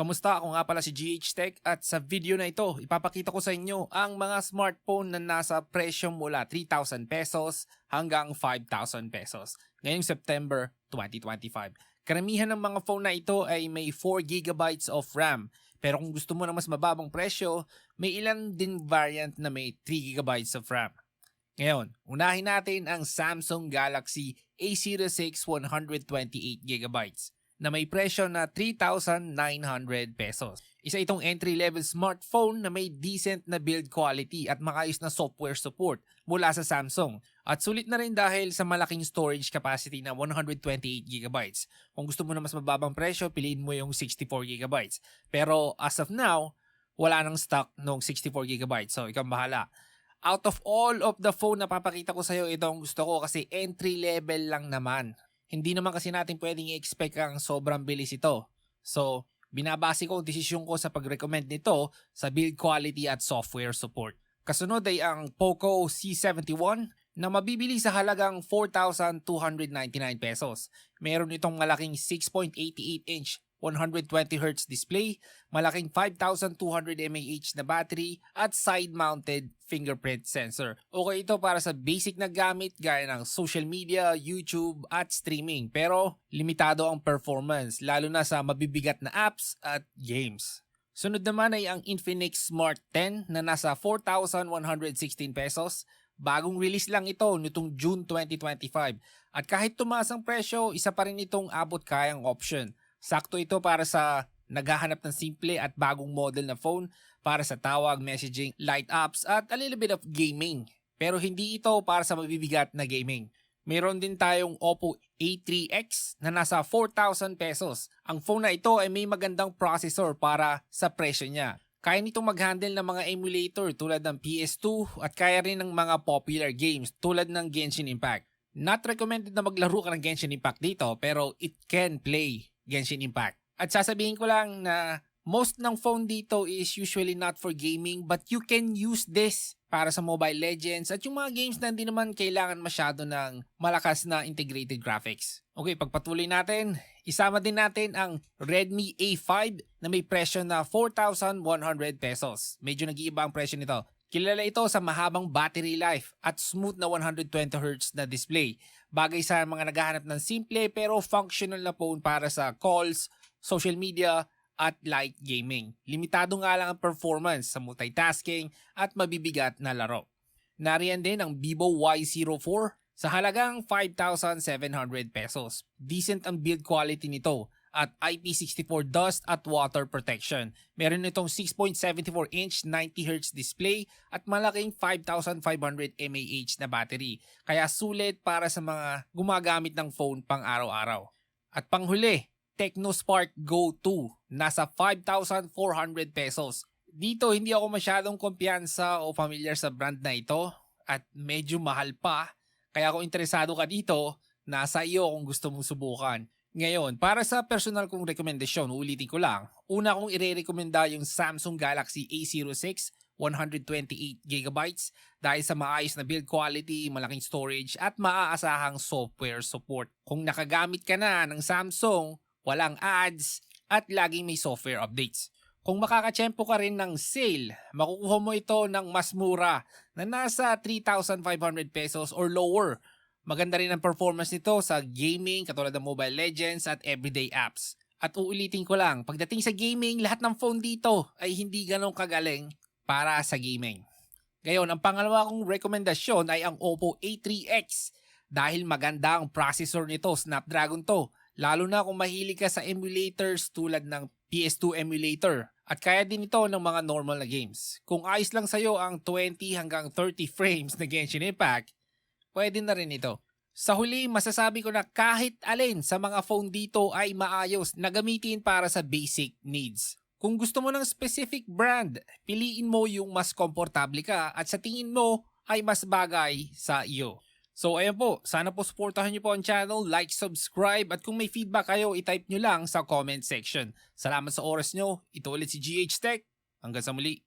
Kamusta? Ako nga pala si GH Tech at sa video na ito, ipapakita ko sa inyo ang mga smartphone na nasa presyo mula 3,000 pesos hanggang 5,000 pesos ngayong September 2025. Karamihan ng mga phone na ito ay may 4GB of RAM, pero kung gusto mo ng mas mababang presyo, may ilan din variant na may 3GB of RAM. Ngayon, unahin natin ang Samsung Galaxy A06 128GB na may presyo na 3,900 pesos. Isa itong entry-level smartphone na may decent na build quality at maayos na software support mula sa Samsung. At sulit na rin dahil sa malaking storage capacity na 128GB. Kung gusto mo na mas mababang presyo, piliin mo yung 64GB. Pero as of now, wala nang stock ng 64GB. So, ikaw bahala. Out of all of the phone na papakita ko sa'yo, ito ang gusto ko kasi entry-level lang naman. Hindi naman kasi natin pwedeng i-expect ang sobrang bilis ito. So, binabase ko ang desisyon ko sa pag-recommend nito sa build quality at software support. Kasunod ay ang Poco C71 na mabibili sa halagang 4,299 pesos. Meron itong malaking 6.88-inch 120Hz display, malaking 5,200 mAh na battery at side-mounted fingerprint sensor. Okay ito para sa basic na gamit gaya ng social media, YouTube at streaming, pero limitado ang performance lalo na sa mabibigat na apps at games. Sunod naman ay ang Infinix Smart 10 na nasa 4,116 pesos. Bagong release lang ito nitong June 2025 at kahit tumaas ang presyo, isa pa rin itong abot kayang option. Sakto ito para sa naghahanap ng simple at bagong model na phone para sa tawag, messaging, light apps at a little bit of gaming. Pero hindi ito para sa mabibigat na gaming. Meron din tayong Oppo A3X na nasa 4,000 pesos. Ang phone na ito ay may magandang processor para sa presyo niya. Kaya nitong mag-handle ng mga emulator tulad ng PS2 at kaya rin ng mga popular games tulad ng Genshin Impact. Not recommended na maglaro ka ng Genshin Impact dito pero it can play Genshin Impact. At sasabihin ko lang na most ng phone dito is usually not for gaming but you can use this para sa Mobile Legends at yung mga games na hindi naman kailangan masyado ng malakas na integrated graphics. Okay, pagpatuloy natin, isama din natin ang Redmi A5 na may presyo na 4,100 pesos. Medyo nag-iiba ang presyo nito. Kilala ito sa mahabang battery life at smooth na 120Hz na display. Bagay sa mga naghahanap ng simple pero functional na phone para sa calls, social media at light gaming. Limitado nga lang ang performance sa multitasking at mabibigat na laro. Nariyan din ang Vivo Y04 sa halagang 5,700 pesos. Decent ang build quality nito at IP64 dust at water protection. Meron itong 6.74-inch 90Hz display at malaking 5,500 mAh na battery. Kaya sulit para sa mga gumagamit ng phone pang araw-araw. At panghuli, TechnoSpark Go 2 nasa 5,400 pesos. Dito hindi ako masyadong kumpiyansa o familiar sa brand na ito at medyo mahal pa. Kaya kung interesado ka dito, nasa iyo kung gusto mong subukan. Ngayon, para sa personal kong rekomendasyon, ulitin ko lang, una kong ire-recommenda yung Samsung Galaxy A06 128GB dahil sa maayos na build quality, malaking storage at maaasahang software support. Kung nakagamit ka na ng Samsung, walang ads at laging may software updates. Kung makakatsyempo ka rin ng sale, makukuha mo ito ng mas mura na nasa 3,500 pesos or lower. Maganda rin ang performance nito sa gaming katulad ng Mobile Legends at everyday apps. At uulitin ko lang, pagdating sa gaming, lahat ng phone dito ay hindi ganong kagaling para sa gaming. Ngayon, ang pangalawa kong rekomendasyon ay ang Oppo A3X dahil maganda ang processor nito, Snapdragon to. Lalo na kung mahilig ka sa emulators tulad ng PS2 emulator. At kaya din ito ng mga normal na games. Kung ayos lang sa'yo ang 20 hanggang 30 frames na Genshin Impact, pwede na rin ito. Sa huli, masasabi ko na kahit alin sa mga phone dito ay maayos na gamitin para sa basic needs. Kung gusto mo ng specific brand, piliin mo yung mas komportable ka at sa tingin mo ay mas bagay sa iyo. So ayan po, sana po supportahan niyo po ang channel, like, subscribe at kung may feedback kayo, itype nyo lang sa comment section. Salamat sa oras nyo, ito ulit si GH Tech, hanggang sa muli.